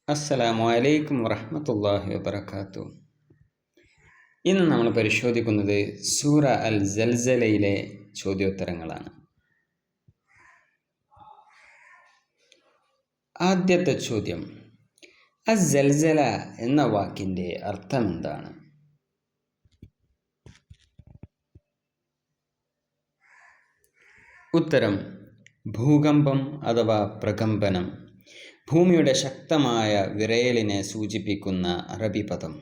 അസ്സലാമു അലൈക്കും വറഹ്മത്തുള്ളാഹി വബറകാതുഹു. ഇന്ന് നമ്മൾ പരിശോധിക്കുന്നത് സൂറ അൽ സൽസലയിലെ ചോദ്യോത്തരങ്ങളാണ്. ആദ്യത്തെ ചോദ്യം, അസ്സൽസല എന്ന വാക്കിൻ്റെ അർത്ഥം എന്താണ്? ഉത്തരം, ഭൂകമ്പം അഥവാ പ്രകമ്പനം, ഭൂമിയുടെ ശക്തമായ വിറയലിനെ സൂചിപ്പിക്കുന്ന അറബി പദം.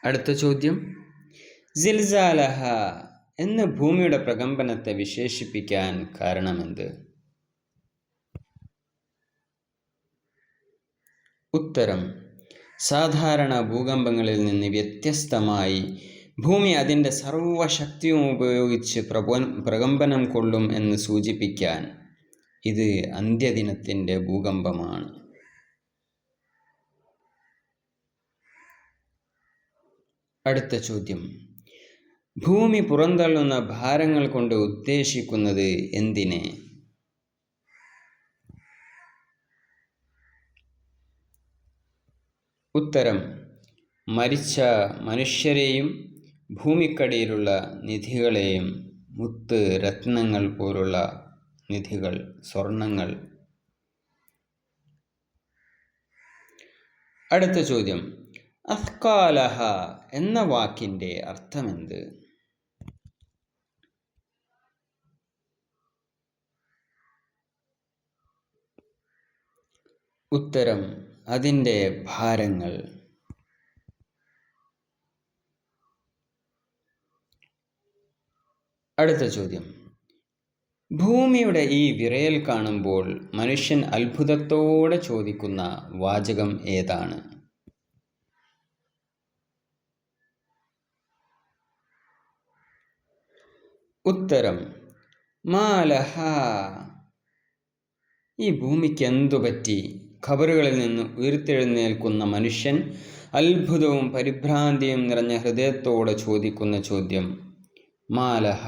അടുത്ത ചോദ്യം, സിൽസാലഹ എന്ന് ഭൂമിയുടെ പ്രകമ്പനത്തെ വിശേഷിപ്പിക്കാൻ കാരണമെന്ത്? ഉത്തരം, സാധാരണ ഭൂകമ്പങ്ങളിൽ നിന്ന് വ്യത്യസ്തമായി ഭൂമി അതിൻ്റെ സർവശക്തിയും ഉപയോഗിച്ച് പ്രകമ്പനം കൊള്ളും എന്ന് സൂചിപ്പിക്കാൻ ഇത് അന്ത്യദിനത്തിൻ്റെ ഭൂകമ്പമാണ്. അടുത്ത ചോദ്യം, ഭൂമി പുറന്തള്ളുന്ന ഭാരങ്ങൾ കൊണ്ട് ഉദ്ദേശിക്കുന്നത് എന്തിനെ? ഉത്തരം, മരിച്ച മനുഷ്യരെയും ഭൂമിക്കടിയിലുള്ള നിധികളെയും, മുത്ത് രത്നങ്ങൾ പോലുള്ള നിധികൾ, സ്വർണങ്ങൾ. അടുത്ത ചോദ്യം, അസ്കാലഹ എന്ന വാക്കിൻ്റെ അർത്ഥമെന്ത്? ഉത്തരം, അതിൻ്റെ ഭാരങ്ങൾ. അടുത്ത ചോദ്യം, ഭൂമിയുടെ ഈ വിറയൽ കാണുമ്പോൾ മനുഷ്യൻ അത്ഭുതത്തോടെ ചോദിക്കുന്ന വാചകം ഏതാണ്? ഉത്തരം, മാലഹ, ഈ ഭൂമിക്ക് എന്തു പറ്റി? ഖബറുകളിൽ നിന്ന് ഉയർത്തെഴുന്നേൽക്കുന്ന മനുഷ്യൻ അത്ഭുതവും പരിഭ്രാന്തിയും നിറഞ്ഞ ഹൃദയത്തോടെ ചോദിക്കുന്ന ചോദ്യം മാലഹ.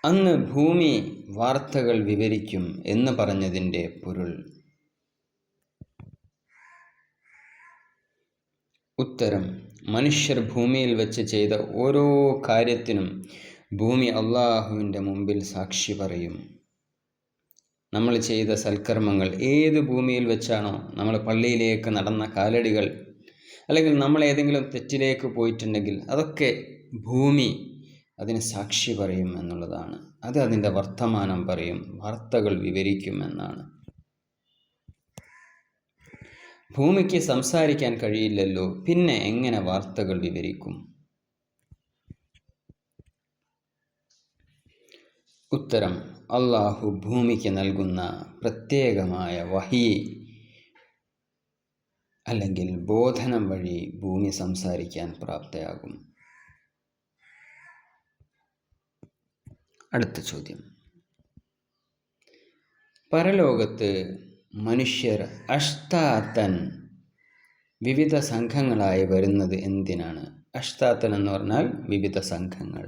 അന്ന് ഭൂമി വാർത്തകൾ വിവരിക്കും എന്ന് പറഞ്ഞതിൻ്റെ പൊരുൾ? ഉത്തരം, മനുഷ്യർ ഭൂമിയിൽ വെച്ച് ചെയ്ത ഓരോ കാര്യത്തിനും ഭൂമി അള്ളാഹുവിൻ്റെ മുമ്പിൽ സാക്ഷി പറയും. നമ്മൾ ചെയ്ത സൽക്കർമ്മങ്ങൾ ഏത് ഭൂമിയിൽ വെച്ചാണോ, നമ്മൾ പള്ളിയിലേക്ക് നടന്ന കാലടികൾ, അല്ലെങ്കിൽ നമ്മൾ ഏതെങ്കിലും തെറ്റിലേക്ക് പോയിട്ടുണ്ടെങ്കിൽ അതൊക്കെ ഭൂമി അതിന് സാക്ഷി പറയും എന്നുള്ളതാണ്. അത് അതിൻ്റെ വർത്തമാനം പറയും, വാർത്തകൾ വിവരിക്കും എന്നാണ്. ഭൂമിക്ക് സംസാരിക്കാൻ കഴിയില്ലല്ലോ, പിന്നെ എങ്ങനെ വാർത്തകൾ വിവരിക്കും? ഉത്തരം, അള്ളാഹു ഭൂമിക്ക് നൽകുന്ന പ്രത്യേകമായ വഹി അല്ലെങ്കിൽ ബോധനം വഴി ഭൂമി സംസാരിക്കാൻ പ്രാപ്തയാകും. അടുത്ത ചോദ്യം, പരലോകത്ത് മനുഷ്യർ അഷ്താത്തൻ വിവിധ സംഘങ്ങളായി വരുന്നത് എന്തിനാണ്? അഷ്താത്തൻ എന്ന് പറഞ്ഞാൽ വിവിധ സംഘങ്ങൾ.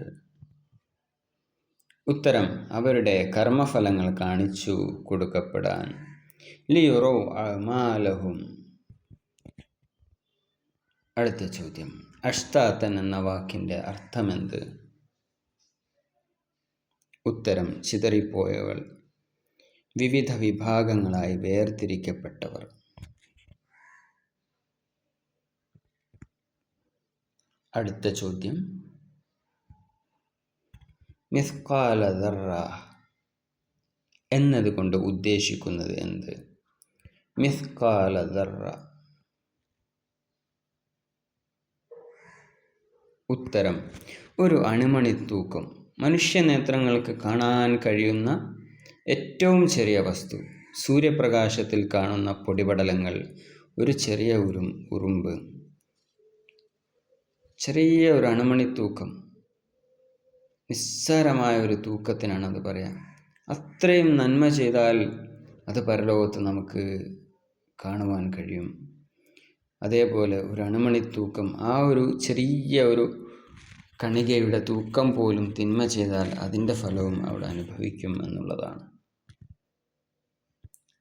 ഉത്തരം, അവരുടെ കർമ്മഫലങ്ങൾ കാണിച്ചു കൊടുക്കപ്പെടാൻ. ലിയുറൗ അഅ്മാലഹും. അടുത്ത ചോദ്യം, അഷ്താത്തൻ എന്ന വാക്കിൻ്റെ അർത്ഥമെന്ത്? ഉത്തരം, ചിതറിപ്പോയവർ, വിവിധ വിഭാഗങ്ങളായി വേർതിരിക്കപ്പെട്ടവർ. അടുത്ത ചോദ്യം, മിസ്കാല ദർറ എന്നതുകൊണ്ട് ഉദ്ദേശിക്കുന്നത് എന്ത്? മിസ്കാല ദർറ. ഉത്തരം, ഒരു അണുമണി തൂക്കം. മനുഷ്യനേത്രങ്ങൾക്ക് കാണാൻ കഴിയുന്ന ഏറ്റവും ചെറിയ വസ്തു, സൂര്യപ്രകാശത്തിൽ കാണുന്ന പൊടിപടലങ്ങൾ, ഒരു ചെറിയ ഉറുമ്പ്, ചെറിയ ഒരു അണുമണി തൂക്കം, നിസ്സാരമായ ഒരു തൂക്കത്തിനാണ് അത് പറയാം. അത്രയും നന്മ ചെയ്താൽ അത് പരലോകത്ത് നമുക്ക് കാണുവാൻ കഴിയും. അതേപോലെ ഒരു അണുമണി തൂക്കം, ആ ഒരു ചെറിയ ഒരു കണികയുടെ തൂക്കം പോലും തിന്മ ചെയ്താൽ അതിൻ്റെ ഫലവും അവിടെ അനുഭവിക്കും എന്നുള്ളതാണ്.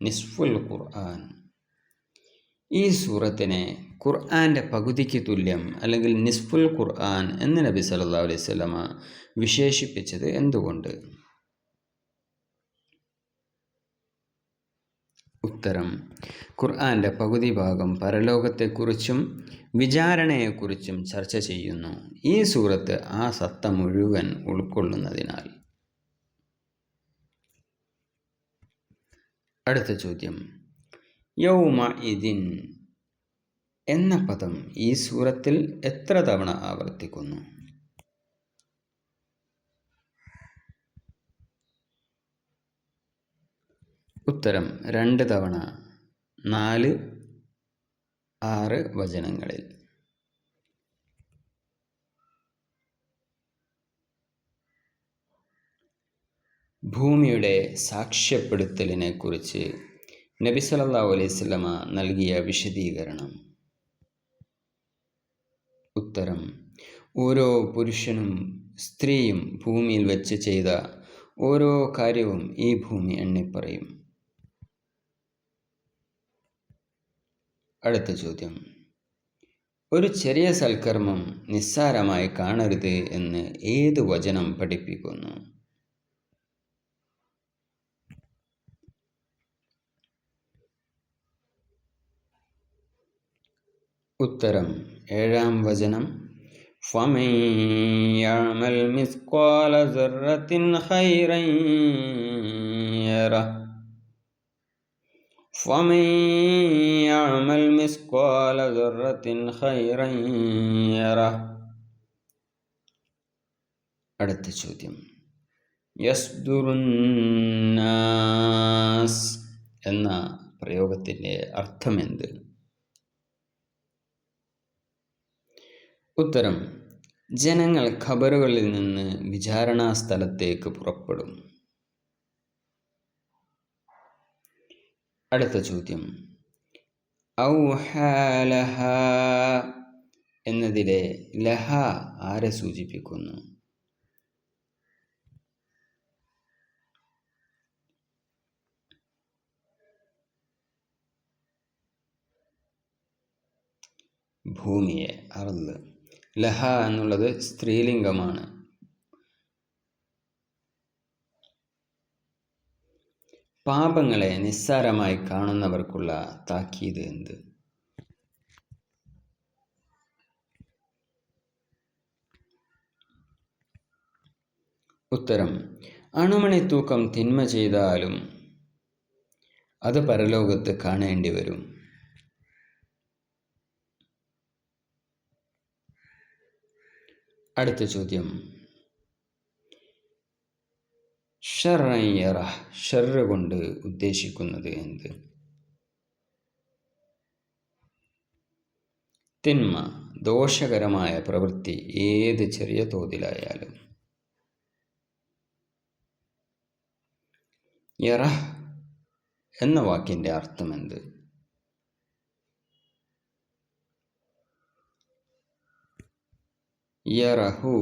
നിസ്ഫുൽ ഖുർആൻ, ഈ സൂറത്തിനെ ഖുർആൻ്റെ പകുതിക്ക് തുല്യം അല്ലെങ്കിൽ നിസ്ഫുൽ ഖുർആൻ എന്ന് നബി സല്ലല്ലാഹു അലൈഹി വസല്ലമ വിശേഷിപ്പിച്ചത് എന്തുകൊണ്ട്? ഉത്തരം, ഖുർആൻ്റെ പകുതി ഭാഗം പരലോകത്തെക്കുറിച്ചും വിചാരണയെക്കുറിച്ചും ചർച്ച ചെയ്യുന്നു. ഈ സൂറത്ത് ആ സത്ത മുഴുവൻ ഉൾക്കൊള്ളുന്നതിനാൽ. അടുത്ത ചോദ്യം, യൗമഇദിൻ എന്ന പദം ഈ സൂറത്തിൽ എത്ര തവണ ആവർത്തിക്കുന്നു? ഉത്തരം, 2 തവണ, 4, 6 വചനങ്ങളിൽ. ഭൂമിയുടെ സാക്ഷ്യപ്പെടുത്തലിനെ കുറിച്ച് നബി സല്ലല്ലാഹു അലൈഹി വസല്ലമ നൽകിയ വിശദീകരണം. ഉത്തരം, ഓരോ പുരുഷനും സ്ത്രീയും ഭൂമിയിൽ വെച്ച് ചെയ്ത ഓരോ കാര്യവും ഈ ഭൂമി എണ്ണിപ്പറയും. അടുത്ത ചോദ്യം, ഒരു ചെറിയ സൽക്കർമ്മം നിസ്സാരമായി കാണരുത് എന്ന് ഏത് വചനം പഠിപ്പിക്കുന്നു? ഉത്തരം, 7-ാം വചനം, ഫമൻ യഅമൽ മിസ്ഖാല ദർറത്തിൻ ഖൈറൻ യറഹ് ഫമൻ യഅമൽ മിസ്ഖാല ദർറത്തിൻ ഖൈറൻ യറഹ്. അടുത്ത ചോദ്യം, യസ്ദുറുന്നാസ് എന്ന പ്രയോഗത്തിൻ്റെ അർത്ഥമെന്ത്? ഉത്തരം, ജനങ്ങൾ ഖബറുകളിൽ നിന്ന് വിചാരണാ സ്ഥലത്തേക്ക് പുറപ്പെടും. അടുത്ത ചോദ്യം, ഔഹാ ലഹാ എന്നതിലെ ലഹ ആരെ സൂചിപ്പിക്കുന്നു? ഭൂമിയെ, അർള്. ലഹ എന്നുള്ളത് സ്ത്രീലിംഗമാണ്. പാപങ്ങളെ നിസ്സാരമായി കാണുന്നവർക്കുള്ള താക്കീത് എന്ത്? ഉത്തരം, അണുമണി തൂക്കം തിന്മ ചെയ്താലും അത് പരലോകത്ത് കാണേണ്ടി വരും. അടുത്ത ചോദ്യം, ഷർറൻ യറഹ്, ഷർറ് കൊണ്ട് ഉദ്ദേശിക്കുന്നത് എന്ത്? തിന്മ, ദോഷകരമായ പ്രവൃത്തി ഏത് ചെറിയ തോതിലായാലും. യറഹ് എന്ന വാക്കിൻ്റെ അർത്ഥമെന്ത്? യറഹു,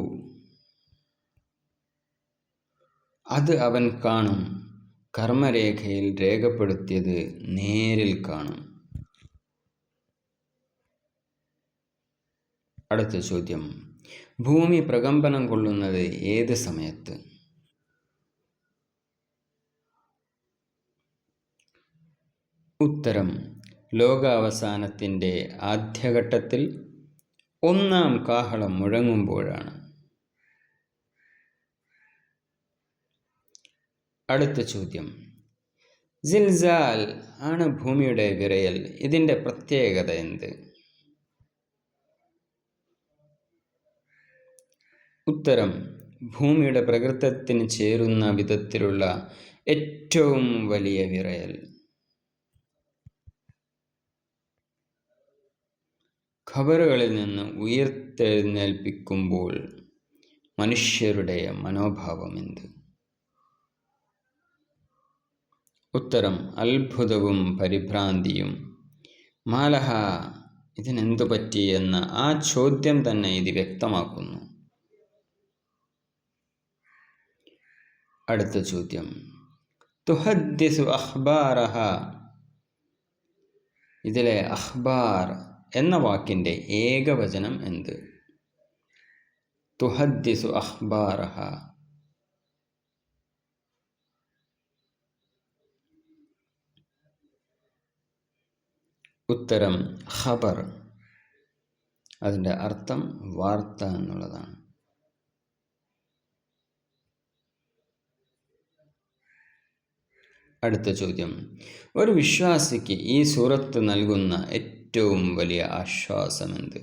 അത് അവൻ കാണും, കർമ്മരേഖയിൽ രേഖപ്പെടുത്തിയത് നേരിൽ കാണും. അടുത്ത ചോദ്യം, ഭൂമി പ്രകമ്പനം കൊള്ളുന്നത് ഏത് സമയത്ത്? ഉത്തരം, ലോകാവസാനത്തിൻ്റെ ആദ്യഘട്ടത്തിൽ 1-ാം കാഹളം മുഴങ്ങുമ്പോഴാണ്. അടുത്ത ചോദ്യം, സിൽസാൽ ആണ് ഭൂമിയുടെ വിറയൽ. ഇതിൻ്റെ പ്രത്യേകത എന്ത്? ഉത്തരം, ഭൂമിയുടെ പ്രകൃതത്തിന് ചേരുന്ന വിധത്തിലുള്ള ഏറ്റവും വലിയ വിറയൽ. ഖബറുകളിൽ നിന്ന് ഉയർത്തെഴുന്നേൽപ്പിക്കുമ്പോൾ മനുഷ്യരുടെ മനോഭാവം എന്ത്? ഉത്തരം, അത്ഭുതവും പരിഭ്രാന്തിയും. മാലഹ, ഇതിനെന്തു പറ്റി എന്ന ആ ചോദ്യം തന്നെ ഇത് വ്യക്തമാക്കുന്നു. അടുത്ത ചോദ്യം, തുഹദ്ദിസു അഖ്ബാറഹ, ഇതിലെ അഖ്ബാർ എന്ന വാക്കിൻ്റെ ഏകവചനം എന്ത്? തുഹദ്ദിസു അഖ്ബാറഹ. ഉത്തരം ഖബർ. അതിൻ്റെ അർത്ഥം വാർത്ത എന്നുള്ളതാണ്. അടുത്ത ചോദ്യം, ഒരു വിശ്വാസിക്ക് ഈ സൂറത്ത് നൽകുന്ന ഏറ്റവും വലിയ ആശ്വാസമെന്ത്?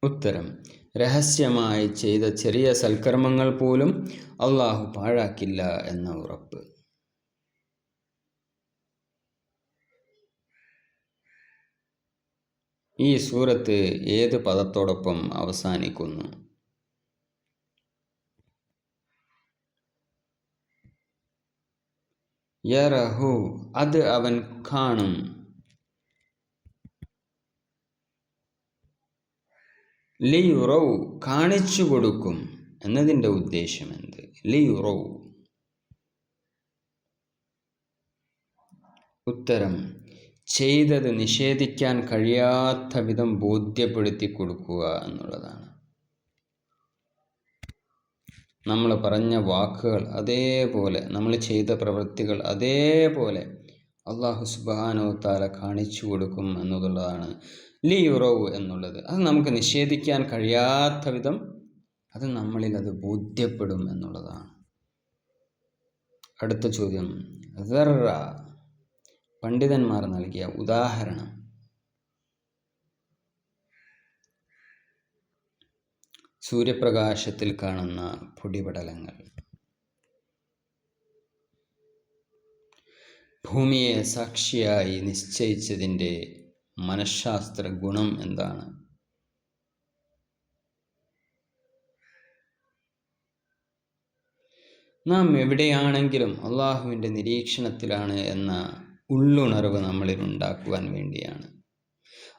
ഉത്തരം, രഹസ്യമായി ചെയ്ത ചെറിയ സൽക്കർമ്മങ്ങൾ പോലും അള്ളാഹു പാഴാക്കില്ല എന്ന ഉറപ്പ്. ഈ സൂറത്ത് ഏത് പദത്തോടൊപ്പം അവസാനിക്കുന്നു? യറഹു, അത് അവൻ കാണും. ലിയുറൗ, കാണിച്ചു കൊടുക്കും എന്നതിൻ്റെ ഉദ്ദേശം എന്ത്? ലിയുറൗ. ഉത്തരം, ചെയ്തത് നിഷേധിക്കാൻ കഴിയാത്ത വിധം ബോധ്യപ്പെടുത്തി കൊടുക്കുക എന്നുള്ളതാണ്. നമ്മൾ പറഞ്ഞ വാക്കുകൾ അതേപോലെ, നമ്മൾ ചെയ്ത പ്രവൃത്തികൾ അതേപോലെ അള്ളാഹു സുബ്ഹാനഹു വ തആല കാണിച്ചു കൊടുക്കും എന്നുള്ളതാണ് ലിയുറവ് എന്നുള്ളത്. അത് നമുക്ക് നിഷേധിക്കാൻ കഴിയാത്ത വിധം അത് നമ്മളിൽ അത് ബോധ്യപ്പെടും എന്നുള്ളതാണ്. അടുത്ത ചോദ്യം, ദർറ, പണ്ഡിതന്മാർ നൽകിയ ഉദാഹരണം. സൂര്യപ്രകാശത്തിൽ കാണുന്ന പൊടിപടലങ്ങൾ. ഭൂമിയെ സാക്ഷിയായി നിശ്ചയിച്ചതിൻ്റെ മനഃശാസ്ത്ര ഗുണം എന്താണ്? നാം എവിടെയാണെങ്കിലും അള്ളാഹുവിൻ്റെ നിരീക്ഷണത്തിലാണ് എന്ന ഉള്ളുണർവ് നമ്മളിൽ ഉണ്ടാക്കുവാൻ വേണ്ടിയാണ്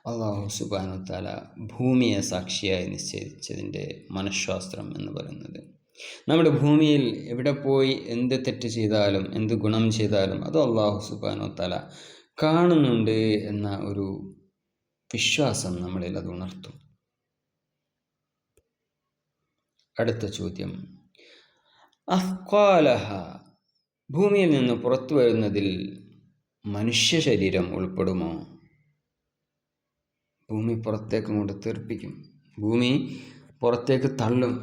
അള്ളാഹു സുബ്ഹാനഹു വ തആല ഭൂമിയെ സാക്ഷിയായി നിശ്ചയിച്ചതിൻ്റെ മനഃശാസ്ത്രം എന്ന് പറയുന്നത്. നമ്മുടെ ഭൂമിയിൽ എവിടെ പോയി എന്ത് തെറ്റ് ചെയ്താലും എന്ത് ഗുണം ചെയ്താലും അത് അള്ളാഹു സുബ്ഹാനഹു വ തആല കാണുന്നുണ്ട് എന്ന ഒരു വിശ്വാസം നമ്മളിൽ അത് ഉണർത്തും. അടുത്ത ചോദ്യം, അഫ്ഖാലഹ, ഭൂമിയിൽ നിന്ന് പുറത്തു വരുന്നതിൽ മനുഷ്യ ശരീരം ഉൾപ്പെടുമോ? ഭൂമി പുറത്തേക്ക് കൊണ്ട് തെറിപ്പിക്കും, ഭൂമി പുറത്തേക്ക് തള്ളും,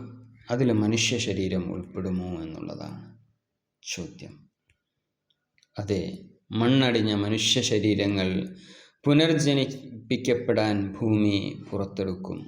അതിൽ മനുഷ്യ ശരീരം ഉൾപ്പെടുമോ എന്നുള്ളതാണ് ചോദ്യം. അതെ, മണ്ണടിഞ്ഞ മനുഷ്യ ശരീരങ്ങൾ പുനർജനിപ്പിക്കപ്പെടാൻ ഭൂമി പുറത്തെടുക്കും.